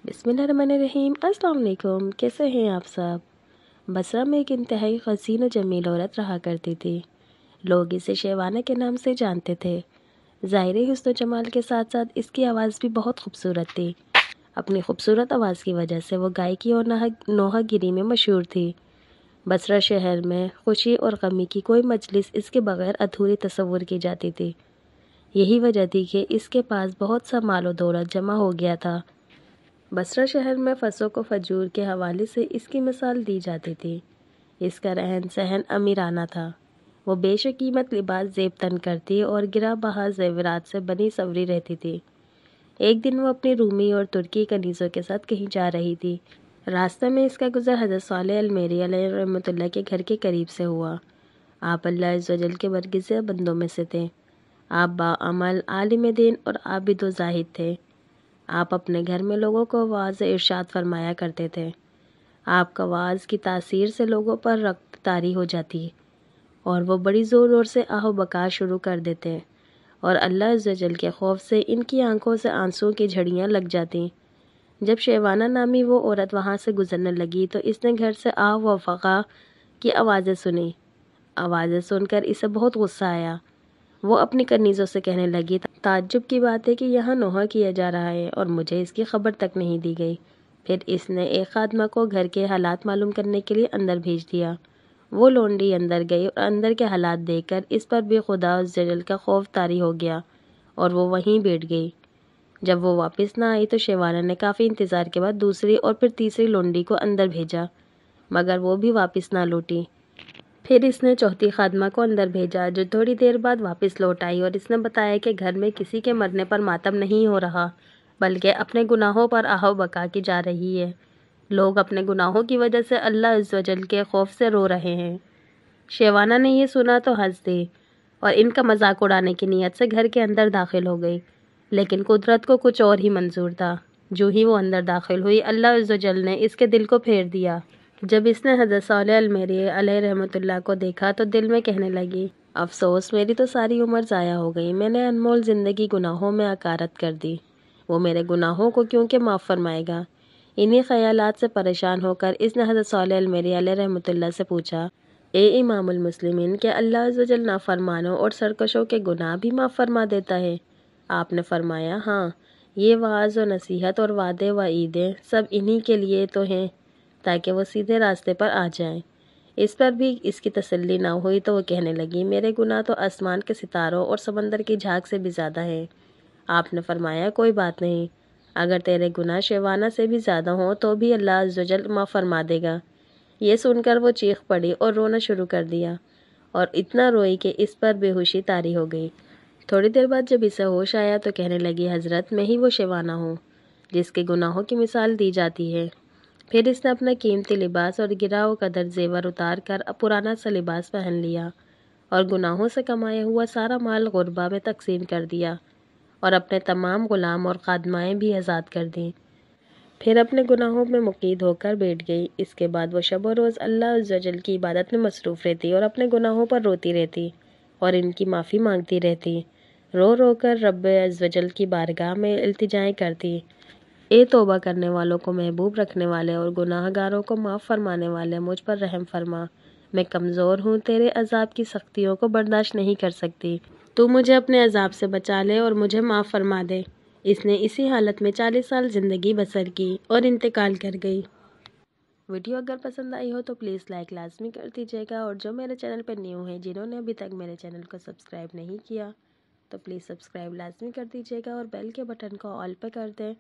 बिस्मिल्लाहिर्रहमानिर्रहीम। अस्सलाम वालेकुम। कैसे हैं आप सब? बसरा में एक इंतहाई हसीन और जमील औरत रहा करती थी। लोग इसे शेवाना के नाम से जानते थे। ज़ाहिरी हुस्न जमाल के साथ साथ इसकी आवाज़ भी बहुत खूबसूरत थी। अपनी खूबसूरत आवाज़ की वजह से वो गायकी और नोहागिरी में मशहूर थी। बसरा शहर में खुशी और गमी की कोई मजलिस इसके बगैर अधूरी तस्वुर की जाती थी। यही वजह थी कि इसके पास बहुत सा माल और दौलत जमा हो गया था। बसरा शहर में फसों व फजूर के हवाले से इसकी मिसाल दी जाती थी। इसका रहन सहन अमीराना था। वो बेशकीमत लिबास जेब तन करती और गिरा बहा जेवरात से बनी सवरी रहती थी। एक दिन वो अपनी रूमी और तुर्की कनीज़ों के साथ कहीं जा रही थी। रास्ते में इसका गुजर हज़रत सालेह अल-मेरी अलैहि रहमतुल्लाह के घर के करीब से हुआ। आप अल्लाह अज़्ज़ व जल के बरगज़िया बंदों में से थे। आप बाअमल, आलिम दीन और आबिद व ज़ाहिद थे। आप अपने घर में लोगों को वाज़ इरशाद फरमाया करते थे। आपका वाज़ की तासीर से लोगों पर रक्त तारी हो जाती और वो बड़ी ज़ोर ज़ोर से आहो बका शुरू कर देते और अल्लाह अज़्ज़ व जल के खौफ से इनकी आंखों से आंसुओं की झड़ियाँ लग जाती। जब शेवाना नामी वो औरत वहाँ से गुजरने लगी तो इसने घर से आह व फ़क़ा की आवाज़ें सुनी। आवाज़ें सुनकर इसे बहुत गुस्सा आया। वो अपनी कनीज़ों से कहने लगी, ताज्जुब की बात है कि यहाँ नोहा किया जा रहा है और मुझे इसकी खबर तक नहीं दी गई। फिर इसने एक खादमा को घर के हालात मालूम करने के लिए अंदर भेज दिया। वो लोंडी अंदर गई और अंदर के हालात देखकर इस पर भी खुदा जल का खौफ तारी हो गया और वो वहीं बैठ गई। जब वो वापस ना आई तो शेवाना ने काफ़ी इंतज़ार के बाद दूसरी और फिर तीसरी लोंडी को अंदर भेजा, मगर वो भी वापस ना लौटी। फिर इसने चौथी खादमा को अंदर भेजा, जो थोड़ी देर बाद वापस लौट आई और इसने बताया कि घर में किसी के मरने पर मातम नहीं हो रहा, बल्कि अपने गुनाहों पर आहो बका की जा रही है। लोग अपने गुनाहों की वजह से अल्लाह अज़्ज़ व जल के खौफ से रो रहे हैं। शेवाना ने ये सुना तो हंस दी और इनका मजाक उड़ाने की नीयत से घर के अंदर दाखिल हो गई, लेकिन कुदरत को कुछ और ही मंजूर था। जो ही वो अंदर दाखिल हुई, अल्लाह अज़्ज़ व जल ने इसके दिल को फेर दिया। जब इसने हज़रत सालेह अल-मेरी अलैहि रहमतुल्लाह को देखा तो दिल में कहने लगी, अफसोस, मेरी तो सारी उम्र ज़ाया हो गई। मैंने अनमोल ज़िंदगी गुनाहों में अकारत कर दी। वो मेरे गुनाहों को क्यों के माफ़ फरमाएगा। इन्हीं ख़यालात से परेशान होकर इसने हज़रत सालेह अल-मेरी अलैहि रहमतुल्लाह से पूछा, ए इमामुल मुस्लिमीन, क्या अल्लाह अज़्ज़ व जल नाफरमानों और सरकशों के गुनाह भी माफ़ फरमा देता है? आपने फरमाया, हाँ, ये वाज़ व नसीहत और वादे व ईदें सब इन्हीं के लिए तो हैं ताकि वो सीधे रास्ते पर आ जाएं। इस पर भी इसकी तसल्ली ना हुई तो वो कहने लगी, मेरे गुनाह तो आसमान के सितारों और समंदर की झाग से भी ज़्यादा है। आपने फरमाया, कोई बात नहीं, अगर तेरे गुनाह शेवाना से भी ज़्यादा हों तो भी अल्लाह अज़्ज़ व जल माफ़ फरमा देगा। ये सुनकर वो चीख पड़ी और रोना शुरू कर दिया और इतना रोई कि इस पर बेहोशी तारी हो गई। थोड़ी देर बाद जब इसे होश आया तो कहने लगी, हज़रत, मैं ही वो शेवाना हूँ जिसके गुनाहों की मिसाल दी जाती है। फिर इसने अपना कीमती लिबास और गिरा हुआ कदर जेवर उतार कर पुराना सा लिबास पहन लिया और गुनाहों से कमाया हुआ सारा माल गुरबा में तकसीम कर दिया और अपने तमाम गुलाम और खादमाएँ भी आज़ाद कर दी। फिर अपने गुनाहों में मुक़ीद होकर बैठ गई। इसके बाद वो शब और रोज़ अल्लाह अज़्ज़ व जल की इबादत में मसरूफ़ रहती और अपने गुनाहों पर रोती रहती और इनकी माफ़ी मांगती रहती। रो रो कर रब अज़्ज़ व जल की बारगाह में इल्तिजाएँ करती, ए तौबा करने वालों को महबूब रखने वाले और गुनाहगारों को माफ़ फरमाने वाले, मुझ पर रहम फरमा। मैं कमज़ोर हूँ, तेरे अज़ाब की सख्तियों को बर्दाश्त नहीं कर सकती। तू मुझे अपने अज़ाब से बचा ले और मुझे माफ़ फरमा दे। इसने इसी हालत में 40 साल ज़िंदगी बसर की और इंतकाल कर गई। वीडियो अगर पसंद आई हो तो प्लीज़ लाइक लाजमी कर दीजिएगा और जो मेरे चैनल पर न्यू हैं, जिन्होंने अभी तक मेरे चैनल को सब्सक्राइब नहीं किया, तो प्लीज़ सब्सक्राइब लाजमी कर दीजिएगा और बेल के बटन को ऑल पे कर दें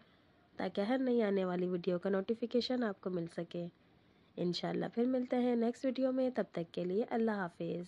ताकि हर नई आने वाली वीडियो का नोटिफिकेशन आपको मिल सके। इंशाल्लाह फिर मिलते हैं नेक्स्ट वीडियो में, तब तक के लिए अल्लाह हाफिज़।